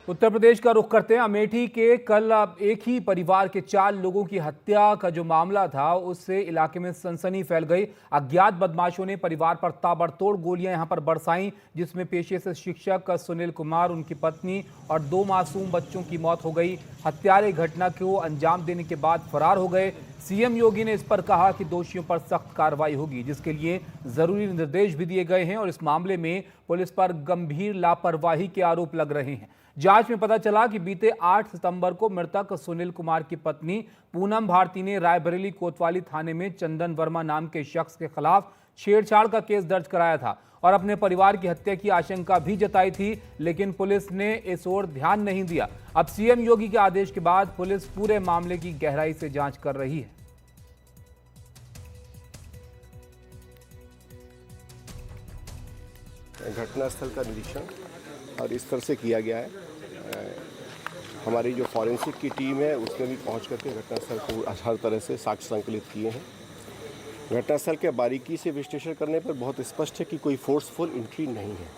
उत्तर प्रदेश का रुख करते हैं। अमेठी के कल एक ही परिवार के 4 लोगों की हत्या का जो मामला था उससे इलाके में सनसनी फैल गई। अज्ञात बदमाशों ने परिवार पर ताबड़तोड़ गोलियां यहां पर बरसाईं, जिसमें पेशे से शिक्षक सुनील कुमार, उनकी पत्नी और 2 मासूम बच्चों की मौत हो गई। हत्यारे घटना को अंजाम देने के बाद फरार हो गए। सीएम योगी ने इस पर कहा कि दोषियों पर सख्त कार्रवाई होगी, जिसके लिए जरूरी निर्देश भी दिए गए हैं और इस मामले में पुलिस पर गंभीर लापरवाही के आरोप लग रहे हैं। जांच में पता चला कि बीते 8 सितंबर को मृतक सुनील कुमार की पत्नी पूनम भारती ने रायबरेली कोतवाली थाने में चंदन वर्मा नाम के शख्स के खिलाफ छेड़छाड़ का केस दर्ज कराया था और अपने परिवार की हत्या की आशंका भी जताई थी, लेकिन पुलिस ने इस ओर ध्यान नहीं दिया। अब सीएम योगी के आदेश के बाद पुलिस पूरे मामले की गहराई से जांच कर रही है। घटनास्थल का निरीक्षण और इस तरह से किया गया है। हमारी जो फॉरेंसिक की टीम है उसने भी पहुंच करके घटनास्थल को हर तरह से साक्ष्य संकलित किए हैं। घटनास्थल के बारीकी से विश्लेषण करने पर बहुत स्पष्ट है कि कोई फोर्सफुल एंट्री नहीं है।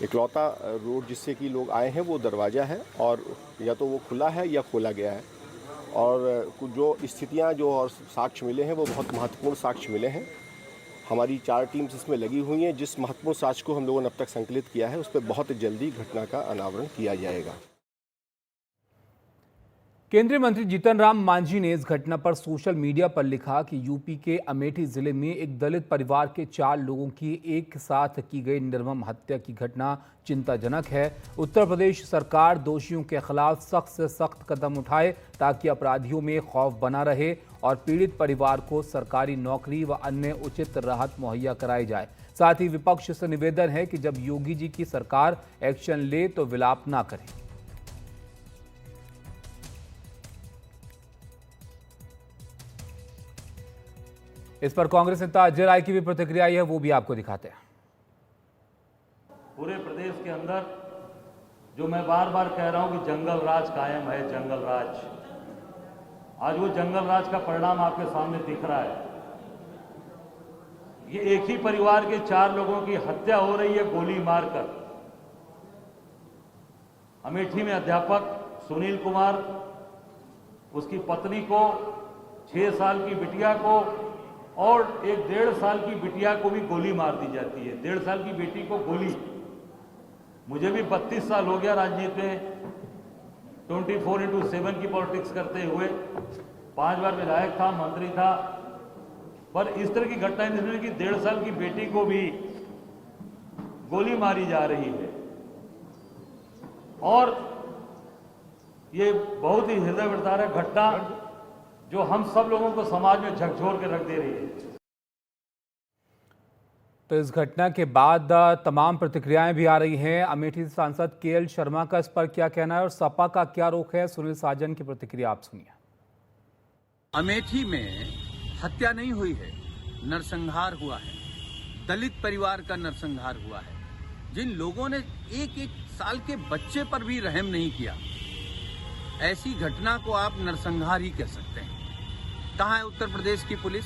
इकलौता रोड जिससे कि लोग आए हैं वो दरवाज़ा है और या तो वो खुला है या खोला गया है, और जो स्थितियाँ जो और साक्ष्य मिले हैं वो बहुत महत्वपूर्ण साक्ष्य मिले हैं। हमारी 4 टीम्स इसमें लगी हुई हैं। जिस महत्वपूर्ण साक्ष्य को हम लोगों ने अब तक संकलित किया है उस पर बहुत जल्दी घटना का अनावरण किया जाएगा। केंद्रीय मंत्री जीतन राम मांझी ने इस घटना पर सोशल मीडिया पर लिखा कि यूपी के अमेठी जिले में एक दलित परिवार के 4 लोगों की एक साथ की गई निर्मम हत्या की घटना चिंताजनक है। उत्तर प्रदेश सरकार दोषियों के खिलाफ सख्त से सख्त कदम उठाए ताकि अपराधियों में खौफ बना रहे और पीड़ित परिवार को सरकारी नौकरी व अन्य उचित राहत मुहैया कराई जाए। साथ ही विपक्ष से निवेदन है कि जब योगी जी की सरकार एक्शन ले तो विलाप ना करे। इस पर कांग्रेस नेता अजय राय की भी प्रतिक्रिया है, वो भी आपको दिखाते हैं। पूरे प्रदेश के अंदर जो मैं बार बार कह रहा हूं कि जंगल राज कायम है, जंगल राज, आज वो जंगल राज का परिणाम आपके सामने दिख रहा है। ये एक ही परिवार के 4 लोगों की हत्या हो रही है गोली मारकर। अमेठी में अध्यापक सुनील कुमार, उसकी पत्नी को, 6 साल की बिटिया को और एक 1.5 साल की बिटिया को भी गोली मार दी जाती है। 1.5 साल की बेटी को गोली। मुझे भी 32 साल हो गया राजनीति में, 24/7 की पॉलिटिक्स करते हुए। 5 बार विधायक था, मंत्री था, पर इस तरह की घटनाएं जिसमें कि 1.5 साल की बेटी को भी गोली मारी जा रही है, और ये बहुत ही हृदय विदारक घटना जो हम सब लोगों को समाज में झकझोर के रख दे रही है। तो इस घटना के बाद तमाम प्रतिक्रियाएं भी आ रही हैं। अमेठी सांसद केएल शर्मा का इस पर क्या कहना है और सपा का क्या रुख है, सुनील साजन की प्रतिक्रिया आप सुनिए। अमेठी में हत्या नहीं हुई है, नरसंहार हुआ है। दलित परिवार का नरसंहार हुआ है। जिन लोगों ने 1-1 साल के बच्चे पर भी रहम नहीं किया, ऐसी घटना को आप नरसंहार ही कह सकते हैं। कहाँ है उत्तर प्रदेश की पुलिस,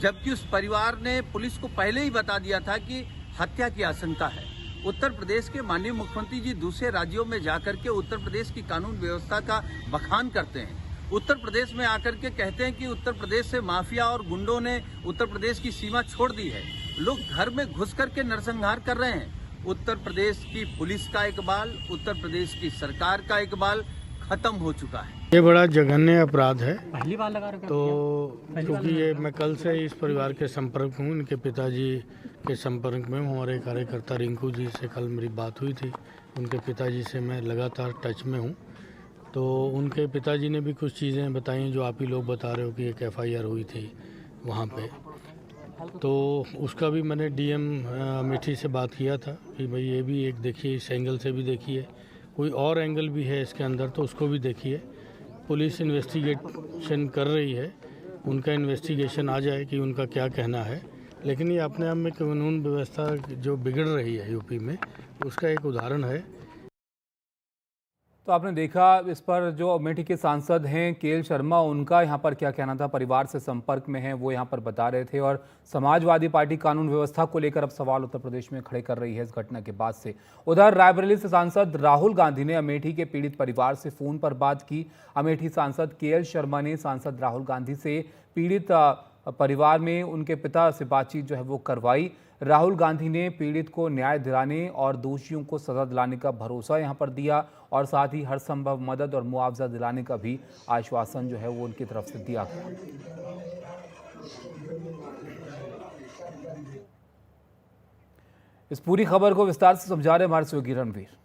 जबकि उस परिवार ने पुलिस को पहले ही बता दिया था कि हत्या की आशंका है। उत्तर प्रदेश के माननीय मुख्यमंत्री जी दूसरे राज्यों में जाकर के उत्तर प्रदेश की कानून व्यवस्था का बखान करते हैं। उत्तर प्रदेश में आकर के कहते हैं कि उत्तर प्रदेश से माफिया और गुंडों ने उत्तर प्रदेश की सीमा छोड़ दी है। लोग घर में घुस करके नरसंहार कर रहे हैं। उत्तर प्रदेश की पुलिस का इकबाल, उत्तर प्रदेश की सरकार का इकबाल खत्म हो चुका है। ये बड़ा जघन्य अपराध है। पहली बार लगा रहे तो क्योंकि ये मैं कल से इस परिवार के संपर्क में हूँ, इनके पिताजी के संपर्क में हूँ। हमारे कार्यकर्ता रिंकू जी से कल मेरी बात हुई थी, उनके पिताजी से मैं लगातार टच में हूँ। तो उनके पिताजी ने भी कुछ चीज़ें बताई जो आप ही लोग बता रहे हो कि एक FIR हुई थी वहाँ पे। तो उसका भी मैंने DM अमेठी से बात किया था कि भाई ये भी एक देखिए, इस एंगल से भी देखिए, कोई और एंगल भी है इसके अंदर तो उसको भी देखिए। पुलिस इन्वेस्टिगेशन कर रही है, उनका इन्वेस्टिगेशन आ जाए कि उनका क्या कहना है। लेकिन ये अपने आप में कानून व्यवस्था जो बिगड़ रही है यूपी में, उसका एक उदाहरण है। तो आपने देखा इस पर जो अमेठी के सांसद हैं केएल शर्मा, उनका यहाँ पर क्या कहना था। परिवार से संपर्क में हैं वो यहाँ पर बता रहे थे। और समाजवादी पार्टी कानून व्यवस्था को लेकर अब सवाल उत्तर प्रदेश में खड़े कर रही है इस घटना के बाद से। उधर रायबरेली से सांसद राहुल गांधी ने अमेठी के पीड़ित परिवार से फोन पर बात की। अमेठी सांसद केएल शर्मा ने सांसद राहुल गांधी से पीड़ित परिवार में उनके पिता से बातचीत जो है वो करवाई। राहुल गांधी ने पीड़ित को न्याय दिलाने और दोषियों को सजा दिलाने का भरोसा यहां पर दिया और साथ ही हर संभव मदद और मुआवजा दिलाने का भी आश्वासन जो है वो उनकी तरफ से दिया गया। इस पूरी खबर को विस्तार से समझा रहे हमारे सहयोगी रणवीर।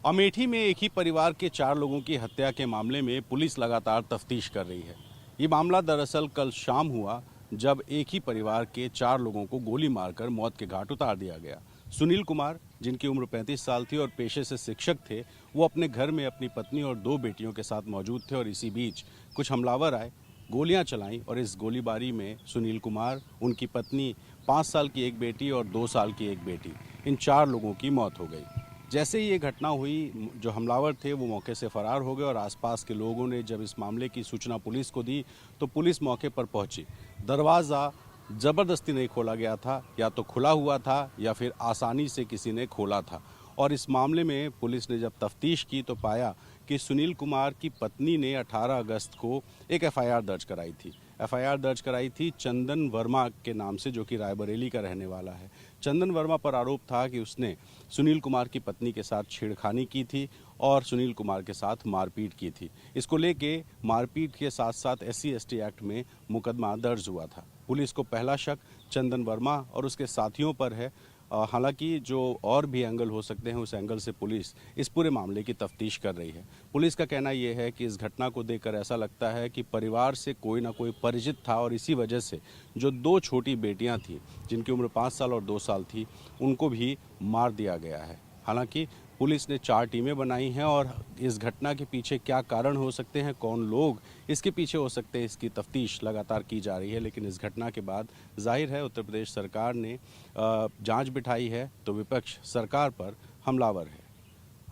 अमेठी में एक ही परिवार के 4 लोगों की हत्या के मामले में पुलिस लगातार तफ्तीश कर रही है। ये मामला दरअसल कल शाम हुआ जब एक ही परिवार के 4 लोगों को गोली मारकर मौत के घाट उतार दिया गया। सुनील कुमार, जिनकी उम्र 35 साल थी और पेशे से शिक्षक थे, वो अपने घर में अपनी पत्नी और 2 बेटियों के साथ मौजूद थे और इसी बीच कुछ हमलावर आए, गोलियां चलाईं और इस गोलीबारी में सुनील कुमार, उनकी पत्नी, 5 साल की एक बेटी और 2 साल की एक बेटी, इन 4 लोगों की मौत हो गई। जैसे ही ये घटना हुई, जो हमलावर थे वो मौके से फरार हो गए और आसपास के लोगों ने जब इस मामले की सूचना पुलिस को दी तो पुलिस मौके पर पहुंची। दरवाज़ा ज़बरदस्ती नहीं खोला गया था, या तो खुला हुआ था या फिर आसानी से किसी ने खोला था। और इस मामले में पुलिस ने जब तफ्तीश की तो पाया कि सुनील कुमार की पत्नी ने 18 अगस्त को एक एफआईआर दर्ज कराई थी। एफआईआर दर्ज कराई थी चंदन वर्मा के नाम से, जो कि रायबरेली का रहने वाला है। चंदन वर्मा पर आरोप था कि उसने सुनील कुमार की पत्नी के साथ छेड़खानी की थी और सुनील कुमार के साथ मारपीट की थी। इसको लेके मारपीट के साथ साथ SC/ST एक्ट में मुकदमा दर्ज हुआ था। पुलिस को पहला शक चंदन वर्मा और उसके साथियों पर है। हालांकि जो और भी एंगल हो सकते हैं उस एंगल से पुलिस इस पूरे मामले की तफ्तीश कर रही है। पुलिस का कहना यह है कि इस घटना को देखकर ऐसा लगता है कि परिवार से कोई ना कोई परिचित था और इसी वजह से जो 2 छोटी बेटियां थीं, जिनकी उम्र 5 साल और 2 साल थी, उनको भी मार दिया गया है। हालांकि पुलिस ने 4 टीमें बनाई हैं और इस घटना के पीछे क्या कारण हो सकते हैं, कौन लोग इसके पीछे हो सकते हैं, इसकी तफ्तीश लगातार की जा रही है। लेकिन इस घटना के बाद जाहिर है उत्तर प्रदेश सरकार ने जांच बिठाई है तो विपक्ष सरकार पर हमलावर है।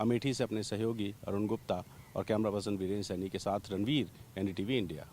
अमेठी से अपने सहयोगी अरुण गुप्ता और कैमरा पर्सन वीरेंद्र सैनी के साथ रणवीर, NDTV इंडिया।